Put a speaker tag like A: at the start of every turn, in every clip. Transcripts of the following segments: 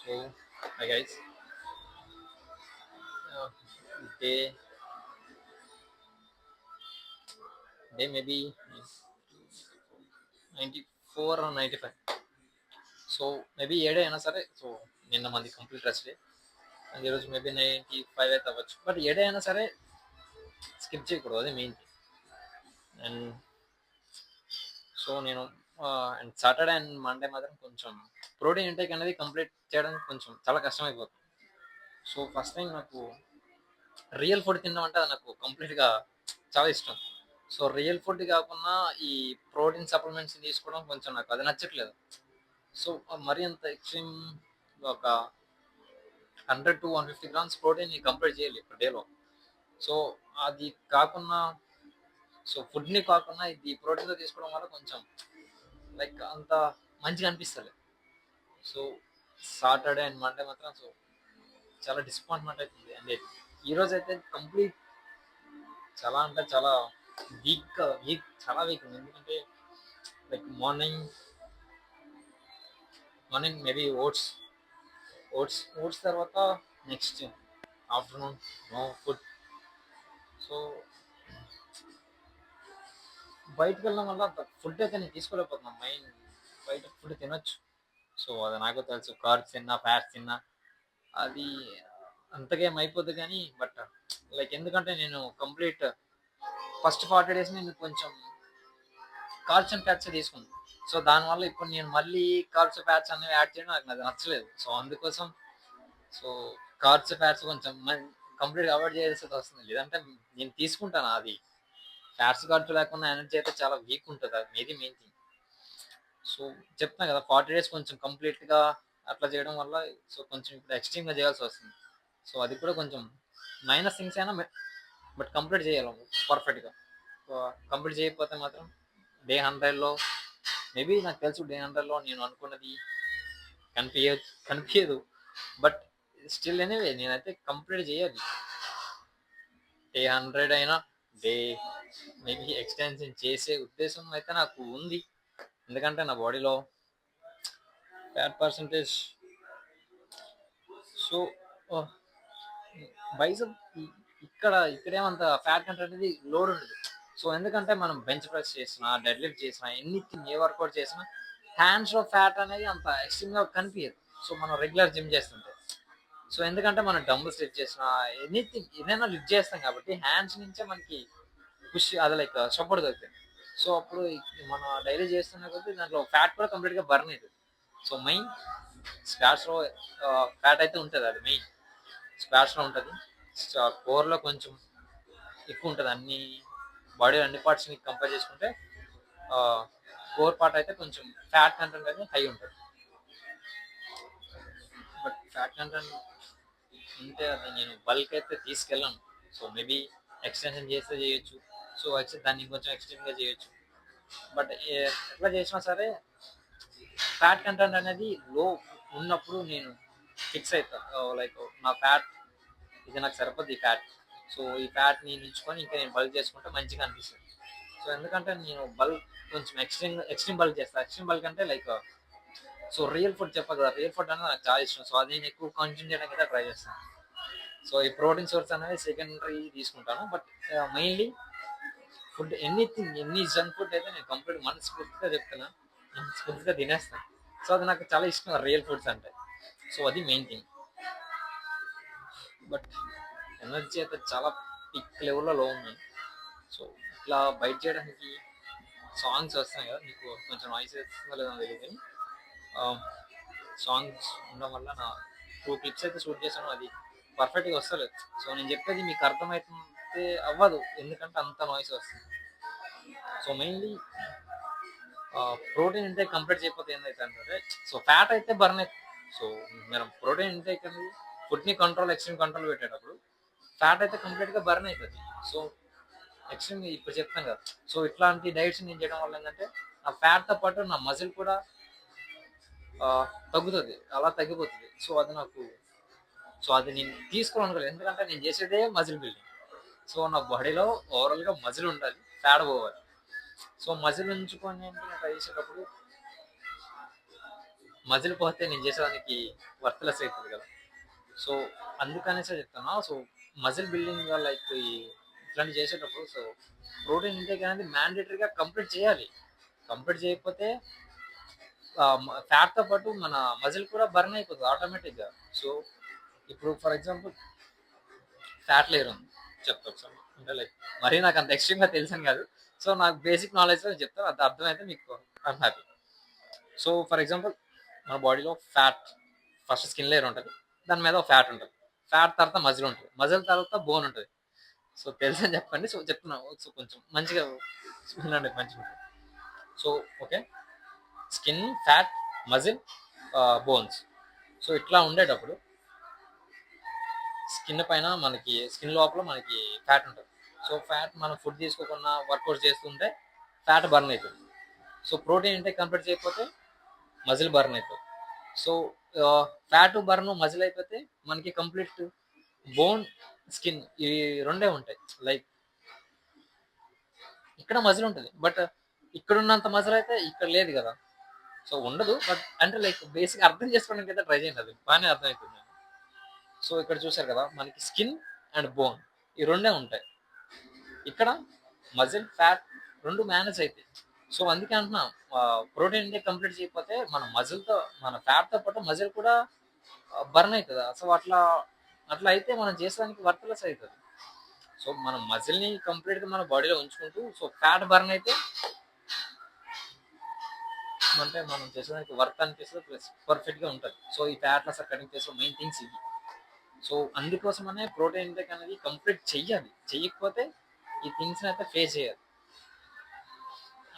A: So, hi guys. Uh, day day maybe 94 or 95. So maybe ఏడే అయినా సరే so నిన్న మంది కంప్లీట్ రెస్ట్ డే అండ్ ఈరోజు మేబీ 95 అయితే అవ్వచ్చు బట్ ఏడే అయినా సరే స్కిప్ చేయకూడదు అదే మెయిన్ థింగ్ అండ్ సో నేను అండ్ సాటర్డే అండ్ మండే మాత్రం కొంచెం ప్రోటీన్ ఇంటేక్ అనేది కంప్లీట్ చేయడానికి కొంచెం చాలా కష్టమైపోతుంది. సో ఫస్ట్ టైం నాకు రియల్ ఫుడ్ తినడం అంటే అది నాకు కంప్లీట్గా చాలా ఇష్టం. సో రియల్ ఫుడ్ కాకుండా ఈ ప్రోటీన్ సప్లిమెంట్స్ తీసుకోవడం కొంచెం నాకు అది నచ్చట్లేదు. సో మరీ అంత ఎక్స్ట్రీమ్ ఒక 100 to 150 grams ప్రోటీన్ కంప్లీట్ చేయాలి ఇప్పుడు డేలో. సో అది కాకుండా సో ఫుడ్ని కాకుండా ఇది ప్రోటీన్తో తీసుకోవడం వల్ల కొంచెం లైక్ అంత మంచిగా అనిపిస్తుంది. సో సాటర్డే అండ్ మండే మాత్రం సో చాలా డిసప్పాయింట్మెంట్ అవుతుంది. అండ్ ఈరోజు అయితే కంప్లీట్ చాలా అంటే చాలా వీక్ చాలా వీక్ ఉంది. ఎందుకంటే లైక్ మార్నింగ్ మేబీ ఓట్స్ తర్వాత next afternoon no food. So బయటకు వెళ్ళడం వల్ల అంత ఫుడ్ అయితే నేను తీసుకోలేకపోతున్నాను. మైండ్ బయట ఫుడ్ తినొచ్చు, సో అది నాకు తెలుసు. కార్బ్స్ తిన్నా, ఫ్యాట్స్ తిన్నా అది అంతకేం అయిపోద్ది కానీ బట్ లైక్ ఎందుకంటే నేను కంప్లీట్ ఫస్ట్ 40 days నేను కొంచెం కార్బ్స్ అండ్ ఫ్యాట్స్ తీసుకున్నాను. సో దానివల్ల ఇప్పుడు నేను మళ్ళీ కార్బ్స్ ఫ్యాట్స్ అనేవి యాడ్ చేయడం నాకు నచ్చలేదు. సో అందుకోసం సో కార్బ్స్ ఫ్యాట్స్ కొంచెం కంప్లీట్ అవాయిడ్ చేయాల్సి వస్తుంది. లేదంటే నేను తీసుకుంటాను అది ఫ్యాట్స్ కార్బ్స్ లేకుండా ఎనర్జీ అయితే చాలా వీక్ ఉంటుంది. అది మీది మెయిన్ థింగ్. సో చెప్తున్నా కదా 40 days కొంచెం కంప్లీట్గా అట్లా చేయడం వల్ల సో కొంచెం ఇప్పుడు ఎక్స్ట్రీమ్గా చేయాల్సి వస్తుంది. సో అది కూడా కొంచెం మైనస్ థింగ్స్ అయినా బట్ కంప్లీట్ చేయాలి పర్ఫెక్ట్గా. కంప్లీట్ చేయకపోతే మాత్రం డే 100లో మేబీ నాకు తెలుసు డే 100లో నేను అనుకున్నది కనిపించదు. బట్ స్టిల్ ఎనీవే నేనైతే కంప్లీట్ చేయాలి. డే 100 అయినా డే మేబీ ఎక్స్టెన్షన్ చేసే ఉద్దేశం అయితే నాకు ఉంది. ఎందుకంటే నా బాడీలో ఫ్యాట్ పర్సంటేజ్ సో బైసప్ ఇక్కడేమంత ఫ్యాట్ కంటెంట్ అనేది లోడ్ ఉండదు. సో ఎందుకంటే మనం బెంచ్ ప్రెస్ చేసినా, డెడ్ లిఫ్ట్ చేసినా, ఎనీథింగ్ ఏ వర్కౌట్ చేసినా హ్యాండ్స్లో ఫ్యాట్ అనేది అంత ఎక్స్ట్రీమ్గా కనిపించదు. సో మనం రెగ్యులర్ జిమ్ చేస్తుంటే సో ఎందుకంటే మనం డంబుల్స్ లిఫ్ట్ చేసినా ఎనీథింగ్ ఏదైనా లిఫ్ట్ చేస్తాం కాబట్టి హ్యాండ్స్ నుంచే మనకి పుష్ అది లైక్ సపోర్ట్ దొరుకుతుంది. సో అప్పుడు మనం డైలీ చేస్తున్న కొద్దీ దాంట్లో ఫ్యాట్ కూడా కంప్లీట్గా బర్న్ అవుతుంది. సో మెయిన్ స్క్వాట్స్లో ఫ్యాట్ అయితే ఉంటుంది. అది మెయిన్ స్క్వాట్స్లో ఉంటుంది. కోర్లో కొంచెం ఎక్కువ ఉంటుంది. బాడీ అన్ని పార్ట్స్ని కంపేర్ చేసుకుంటే కోర్ పార్ట్ అయితే కొంచెం ఫ్యాట్ కంటెంట్ అయితే హై ఉంటుంది. బట్ ఫ్యాట్ కంటెంట్ ఉంటే అది నేను బల్క్ అయితే తీసుకెళ్ళాను. సో మేబీ ఎక్స్టెన్షన్ చేస్తే చేయొచ్చు. సో దాన్ని కొంచెం ఎక్స్టెండ్గా చేయొచ్చు. బట్ ఎట్లా చేసినా సరే ఫ్యాట్ కంటెంట్ అనేది లో ఉన్నప్పుడు నేను ఫిక్స్ అవుతాను. లైక్ నా ఫ్యాట్ ఇది నాకు సరిపోద్ది ఈ ఫ్యాట్. సో ఈ ఫ్యాట్ని నించుకొని ఇంకా నేను బల్క్ చేసుకుంటే మంచిగా అనిపిస్తుంది. సో ఎందుకంటే నేను బల్క్ కొంచెం ఎక్స్ట్రీమ్ బల్క్ చేస్తాను. ఎక్స్ట్రీమ్ బల్క్ అంటే లైక్ సో రియల్ ఫుడ్ చెప్పాలి కదా, రియల్ ఫుడ్ అనేది నాకు చాలా ఇష్టం. సో అది నేను ఎక్కువ కన్జ్యూమ్ చేయడానికి అయితే ట్రై చేస్తాను. సో ఈ ప్రోటీన్ సోర్స్ అనేది సెకండరీ తీసుకుంటాను. బట్ మెయిన్లీ ఫుడ్ ఎన్ని జంక్ ఫుడ్ అయితే నేను కంప్లీట్ మనస్ఫూర్తిగా చెప్తున్నా, మనస్ఫూర్తిగా తినేస్తాను. సో అది నాకు చాలా ఇష్టం రియల్ ఫుడ్స్ అంటే. సో అది మెయిన్ థింగ్. బట్ ఎనర్జీ అయితే చాలా పిక్ లెవెల్లో లో ఉన్నాను. సో ఇట్లా బైట్ చేయడానికి సాంగ్స్ వస్తున్నాయి కదా, మీకు కొంచెం నాయిస్ వస్తుందో లేదో తెలియదు కానీ సాంగ్స్ ఉండడం వల్ల నా 2 క్లిప్స్ అయితే షూట్ చేశాను. అది పర్ఫెక్ట్గా వస్తలేదు. సో నేను చెప్పేది మీకు అర్థమవుతుంటే అవ్వదు, ఎందుకంటే అంత నాయిస్ వస్తుంది. So mainly protein intake complete చేయకపోతే ఏంటంటే అంటే సో ఫ్యాట్ అయితే బర్న్ అవుతుంది. సో మనం ప్రోటీన్ ఇంటేక్ అనేది ఫుడ్ని ఎక్స్ట్రీమ్ కంట్రోల్ పెట్టేటప్పుడు ఫ్యాట్ అయితే కంప్లీట్గా బర్న్ అవుతుంది. సో ఎక్స్ట్రీమ్ ఇప్పుడు చెప్తాను కదా, సో ఇట్లాంటి డైట్స్ నేను చేయడం వల్ల ఏంటంటే నా ఫ్యాట్తో పాటు నా మజిల్ కూడా తగ్గుతుంది, అలా తగ్గిపోతుంది. సో అది నేను తీసుకోవాలనుకోలేదు, ఎందుకంటే నేను చేసేదే మజిల్ బిల్డింగ్. సో నా బాడీలో ఓవరాల్గా మజిల్ ఉండాలి, ఫ్యాట్ పోవాలి. సో మజిల్ ఉంచుకొని నేను ట్రై చేసేటప్పుడు మజిల్ పోతే నేను చేసేదానికి వర్త్‌లెస్ అయితది కదా! సో, అందుకనేసే చెప్తున్నా. సో, మజిల్ బిల్డింగ్ లైక్ ఇట్లాంటివి చేసేటప్పుడు ప్రోటీన్ ఇంటేక్ అనేది మ్యాండేటరీగా కంప్లీట్ చేయాలి. కంప్లీట్ చేయకపోతే ఫ్యాట్‌తో పాటు మన మజిల్ కూడా బర్న్ అయిపోతది ఆటోమేటిక్‌గా. సో, ఇప్పుడు ఫర్ ఎగ్జాంపుల్ ఫ్యాట్ లేయర్ ఉంది. చెప్తా ఒకసారి. అంటే లైక్ మరీ నాకు అంత ఎక్స్‌ట్రీమ్‌గా తెలుసని కాదు. సో, నాకు బేసిక్ నాలెడ్జ్‌లో చెప్తాను. అది అర్థమైతే మీకు I'm happy. So, for example మన బాడీలో ఫస్ట్ స్కిన్ లేయర్ ఉంటది. దాని మీద ఒక ఫ్యాట్ ఉంటది. ఫ్యాట్ తర్వాత మజిల్ ఉంటది. మజిల్ తర్వాత బోన్ ఉంటది. సో, తెలుసని చెప్పండి. సో, చెప్తున్నా. సో, కొంచెం మంచిగా వినండి మంచిగా. So, okay. Skin, fat, muscle, bones. So, ఇట్లా ఉండేటప్పుడు స్కిన్ లోపల మనకి ఫ్యాట్ ఉంటది. సో, ఫ్యాట్ మనం ఫుడ్ తీసుకోకుండా వర్కౌట్ చేస్తుంటే ఫ్యాట్ బర్న్ అయితది. సో, ప్రోటీన్ ఇంటేక్ కంప్లీట్ చేయకపోతే మజిల్ బర్న్ అయితది. సో, ఫ్యాట్ బర్న్ మజిల్ అయిపోతే మనకి కంప్లీట్ బోన్, స్కిన్ ఇవి రెండే ఉంటాయి. లైక్ ఇక్కడ మజిల్ ఉంటది. బట్ ఇక్కడున్నంత మజిల్ అయితే ఇక్కడ లేదు గదా! సో, ఉండదు. బట్ అంటే లైక్ బేసిక్‌గా అర్థం చేసుకోవడానికైతే ట్రై చేయండి. అది బానే అర్థమైతుంది. సో, ఇక్కడ చూసారు కదా! మనకి స్కిన్ అండ్ బోన్ ఈ రెండే ఉంటాయి. ఇక్కడ మజిల్, ఫ్యాట్ 2 మేనేజ్ అయితాయి. సో, అందుకే అంటున్నా ప్రోటీన్ ఇంటేక్ కంప్లీట్ చేయకపోతే మన ఫ్యాట్‌తో పాటు మజిల్ కూడా బర్న్ అయితది. సో, అట్లా అయితే మనం చేసేదానికి వర్త్‌లెస్ అయితది. సో, మనం మజిల్‌ని కంప్లీట్‌గా మన బాడీలో ఉంచుకుంటూ ఫ్యాట్ బర్న్ అయితే అంటే మనం చేసేదానికి వర్త్ అనిపిస్తది. ప్లస్ పర్ఫెక్ట్‌గా ఉంటది. సో, ఈ ఫ్యాట్ లాస్ కటింగ్ ఫేస్‌లో మెయిన్ థింగ్స్ ఇవి. సో, అందుకోసమనే ప్రోటీన్ ఇంటేక్ అనేది కంప్లీట్ చెయ్యాలి. చెయ్యకపోతే ఈ థింగ్స్‌ని అయితే ఫేస్ చేయాలి.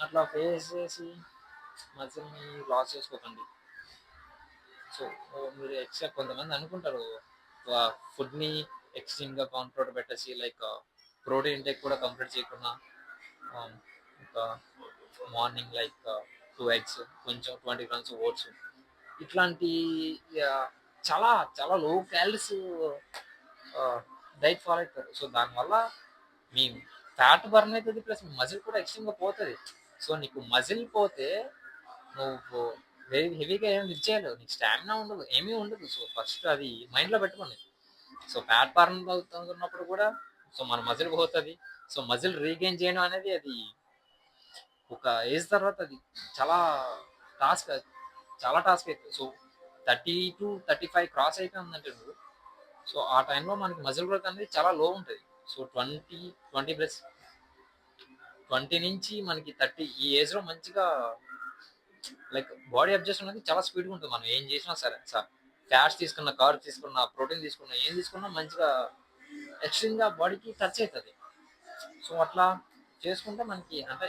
A: అట్లా ఫేస్ చేసి మజిల్‌ని లాస్ చేసుకోకండి. సో, మీరు కొంతమంది అనుకుంటారు ఫుడ్‌ని ఎక్స్‌ట్రీమ్‌గా కంట్రోల్ పెట్టేసి లైక్ ప్రోటీన్ ఇంటేక్ కూడా కంప్లీట్ చేయకుండా ఆహ్, ఇంకా మార్నింగ్ లైక్ 2 ఎగ్స్, కొంచెం 20 గ్రామ్స్ ఓట్స్ ఇట్లాంటి ఆహ్, చాలా చాలా లో క్యాలరీస్ డైట్ ఫాలో అవుతారు. సో, దానివల్ల మీ ఫ్యాట్ బర్న్ అయితది. ప్లస్ మజిల్ కూడా ఎక్స్‌ట్రీమ్‌గా పోతది. సో, నీకు మజిల్ పోతే నువ్వు హెవీగా ఏమి లిఫ్ట్ చేయలేవు. నీకు స్టామినా ఉండదు. ఏమీ ఉండదు. సో, ఫస్ట్ అది మైండ్‌లో పెట్టుకోండి. సో, ఫ్యాట్ బర్న్ అవుతున్నప్పుడు కూడా మన మజిల్ పోతది. సో, మజిల్ రీగెయిన్ చేయడం అనేది అది ఒక ఏజ్ తర్వాత అది చాలా టాస్క్ అది. చాలా టాస్క్ అయితది. సో, 30-35 క్రాస్ అయిపోయిందంటే నువ్వు సో, ఆ టైంలో మనకి మజిల్ గ్రోత్ అనేది చాలా లో ఉంటది. సో, 20 ప్లస్ 20 నుంచి మనకి 30 ఈ ఏజ్‌లో మంచిగా లైక్ బాడీ అడ్జస్ట్ అనేది చాలా స్పీడ్‌గా ఉంటది. మనం ఏం చేసినా సరే. ఫ్యాట్స్ తీసుకున్న, కార్బ్స్ తీసుకున్న, ప్రోటీన్ తీసుకున్న, ఏం తీసుకున్నా మంచిగా ఎక్స్‌ట్రీమ్‌గా బాడీకి టచ్ అయితది. సో, అట్లా చేసుకుంటే మనకి అంటే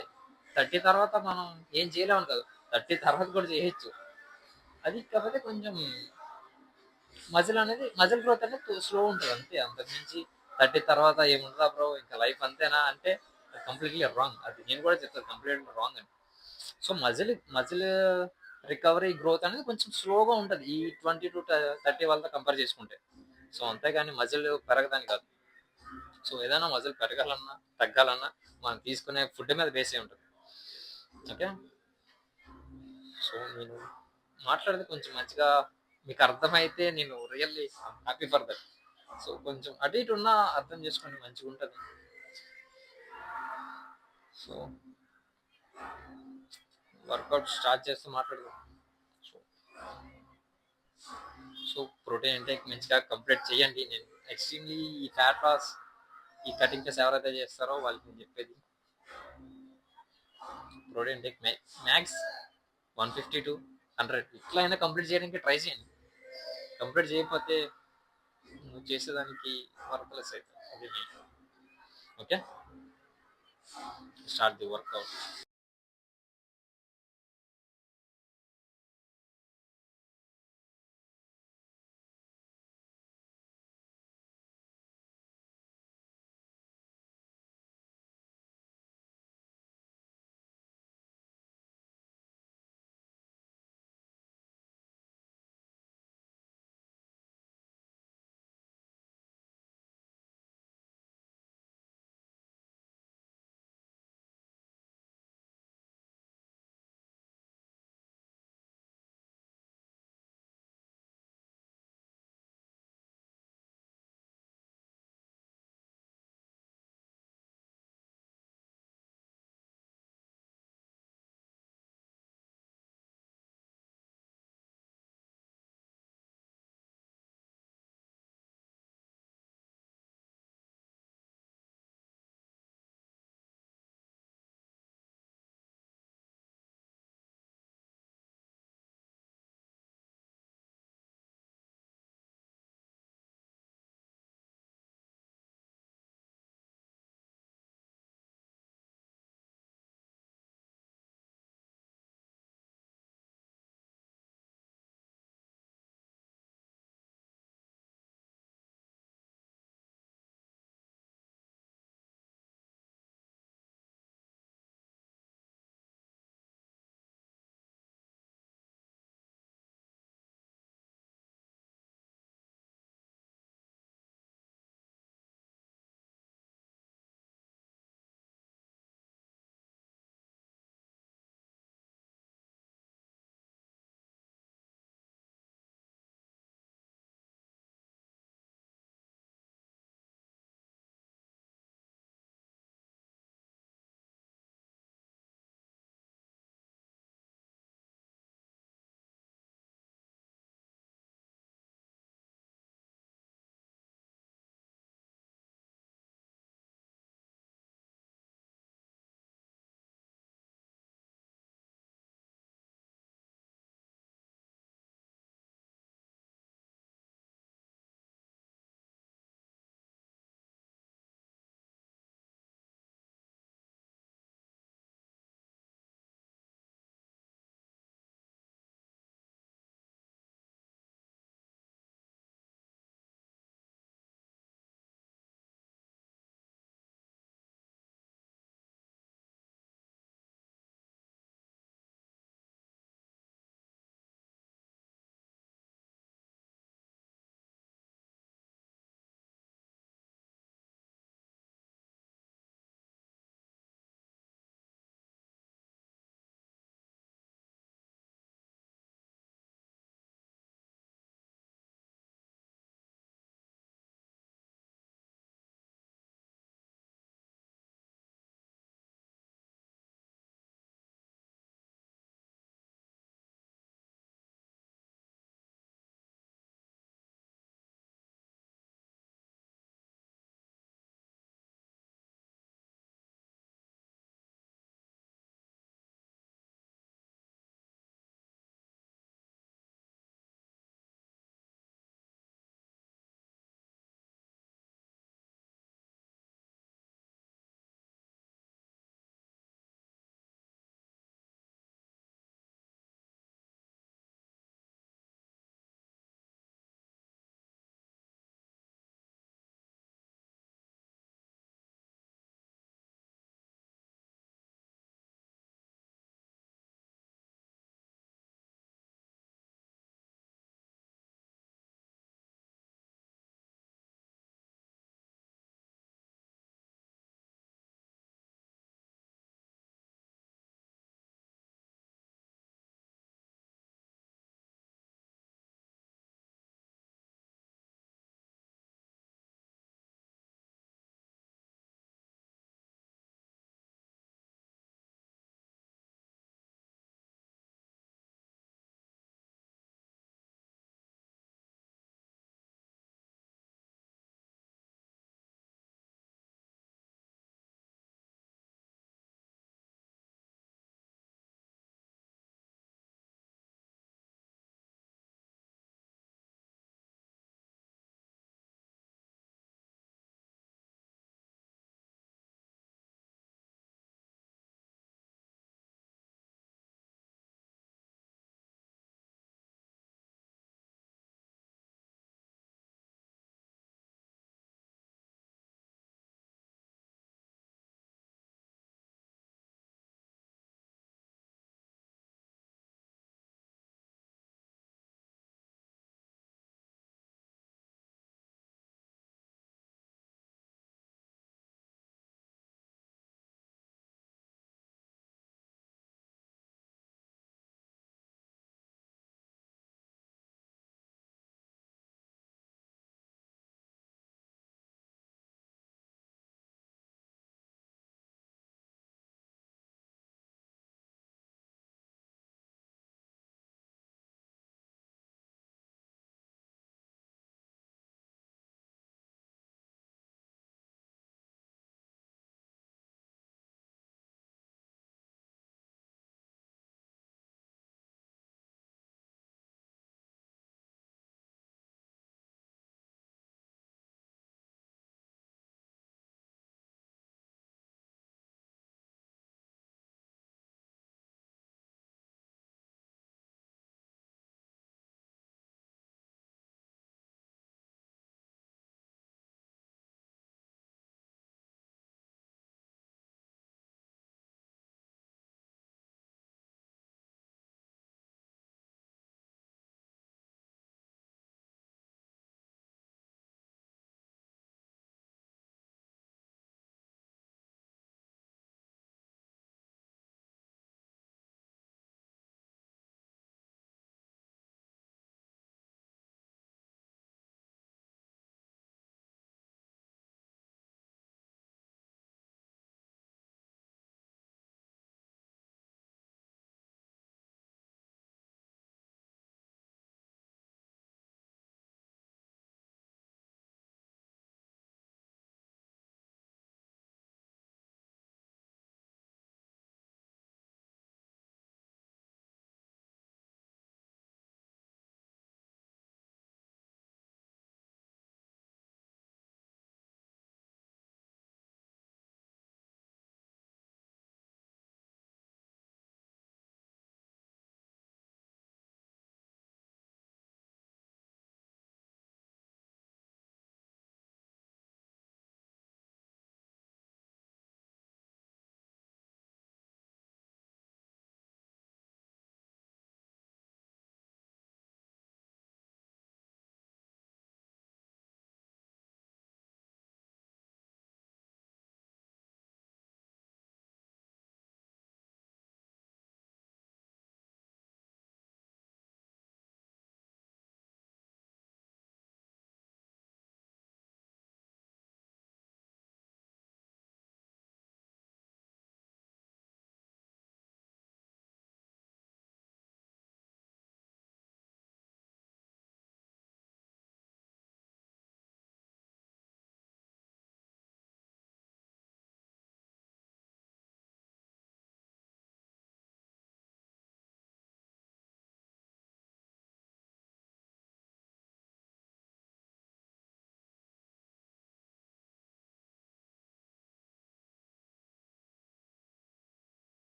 A: 30 తర్వాత మనం ఏం చేయలేమని కాదు. 30 తర్వాత కూడా చేయొచ్చు. అది కాకపోతే కొంచెం మజిల్ గ్రోత్ అనేది స్లో ఉంటది అంతే. అంతకు మించి 30 తర్వాత ఏముంటదా బ్రో ఇంకా లైఫ్ అంతేనా అంటే కంప్లీట్‌లీ రాంగ్. అది నేను కూడా చెప్తాను కంప్లీట్‌లీ రాంగ్ అని. సో, మజిల్ రికవరీ గ్రోత్ అనేది కొంచెం స్లోగా ఉంటది. ఈ 20-30 వాళ్ళతో కంపేర్ చేసుకుంటే. సో, అంతేగాని మజిల్ పెరగదని కాదు. సో, ఏదైనా మజిల్ పెరగాలన్నా, తగ్గాలన్నా మనం తీసుకునే ఫుడ్ మీద బేస్ అయి ఉంటది. ఓకే. సో, నేను మాట్లాడేది కొంచెం మంచిగా మీకు అర్థమైతే నేను really happy for that. So, కొంచెం అటు ఇటు ఉన్నా అర్థం చేసుకోండి మంచిగుంటది. సో, వర్కౌట్ స్టార్ట్ చేస్తూ మాట్లాడదాం. సో, సో ప్రోటీన్ ఇంటేక్ మంచిగా కంప్లీట్ చేయండి. నేను ఎక్స్‌ట్రీమ్‌లీ ఈ ఫ్యాట్ లాస్, ఈ కటింగ్ చేసి ఎవరైతే చేస్తారో వాళ్ళకి నేను చెప్పేది ప్రోటీన్ ఇంటేక్ మ్యాక్స్ 150-100 ఇట్లా అయినా కంప్లీట్ చేయడానికి ట్రై చేయండి. కంప్లీట్ చేయకపోతే నువ్వు చేసేదానికి వర్త్‌లెస్ అయితది. అది main. Okay. Start the workout.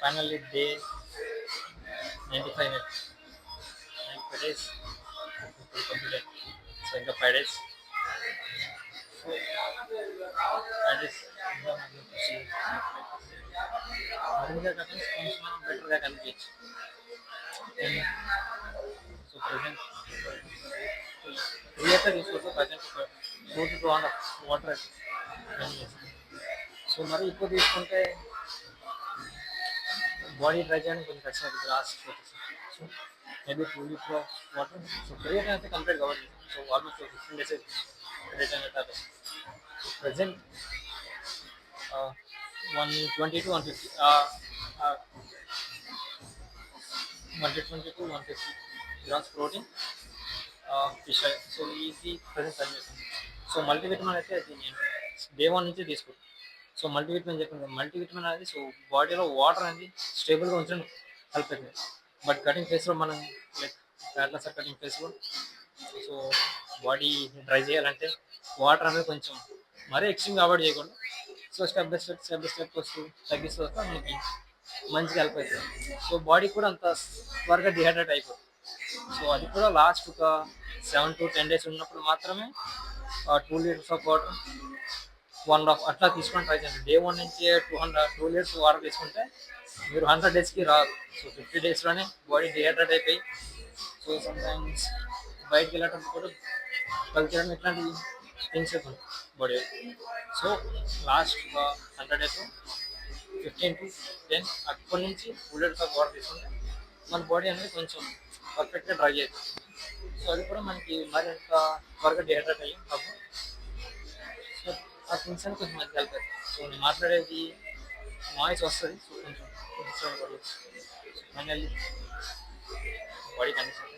A: Finally day 95 minutes, 95 days ఇప్పుడు కంప్లీట్. సో ఇంకా 5 days. సో 5 days ఇంకా నాకు మరింత కొంచెం మనం బెటర్గా కనిపించచ్చు. సో ప్రజెంట్ 3 అయితే తీసుకోవచ్చు. Present 4 to 2 water. సో మరి ఎక్కువ తీసుకుంటే బాడీ డ్రై చేయడానికి కొంచెం కష్టం అవుతుంది last. So maybe 2 litre water. So create అయితే కంప్లీట్ కవర్ చేస్తాం. సో ఆల్మోస్ట్ 15 డేస్ క్రియేట్ అయితే present 120 to 150, 120 to 150 grams protein fish oil. So ఇది ప్రజెంట్ రన్ చేస్తాను. సో మల్టీవిటమిన్ అయితే అది నేను డే 1 నుంచి తీసుకుంటాను. సో మల్టీవిటమిన్ చెప్పాను. మల్టీవిటమిన్ అనేది సో బాడీలో వాటర్ అనేది స్టేబుల్గా ఉంచడం హెల్ప్ అవుతుంది. బట్ కటింగ్ ఫేస్లో మనం లైక్ ఫ్యాట్లెస్ కటింగ్ ఫేస్లో సో బాడీ డ్రై చేయాలంటే వాటర్ అనేది కొంచెం మరీ ఎక్స్ట్రీమ్గా అవాయిడ్ చేయకూడదు. సో స్టెప్ వస్తూ తగ్గిస్తూ వస్తే మనకి మంచిగా హెల్ప్ అవుతుంది. సో బాడీ కూడా అంత త్వరగా డిహైడ్రేట్ అయిపోతుంది. సో అది కూడా లాస్ట్ ఒక 7 to 10 days ఉన్నప్పుడు మాత్రమే 2 లీటర్స్ ఆఫ్ వాటర్ 1.5 అట్లా తీసుకొని ట్రై చేయండి. డే 1 నుంచి 2 లీటర్స్ వాటర్ తీసుకుంటే మీరు 100 డేస్కి రాదు. సో 50 డేస్లోనే బాడీ డిహైడ్రేట్ అయిపోయి సో సమ్టైమ్స్ బయటకు వెళ్ళేటప్పుడు కూడా కల్చర్ ఇట్లాంటి థింగ్స్ అవుతుంది బాడీ. సో లాస్ట్ ఒక 100 డేస్ 15 to 10 అక్కడి నుంచి 2 లీటర్స్ ఆఫ్ వాటర్ తీసుకుంటే మన బాడీ అనేది కొంచెం పర్ఫెక్ట్గా డ్రై అవుతుంది. సో అది కూడా మనకి మరింత త్వరగా డిహైడ్రేట్ అయ్యి అప్పుడు సో ఆ థింగ్స్ అని కొంచెం మంచిగా హెల్ప్ అవుతుంది. సో నేను మాట్లాడేది నాయిస్ వస్తుంది. సో కొంచెం ఫైనల్లీ బాడీ కండిషన్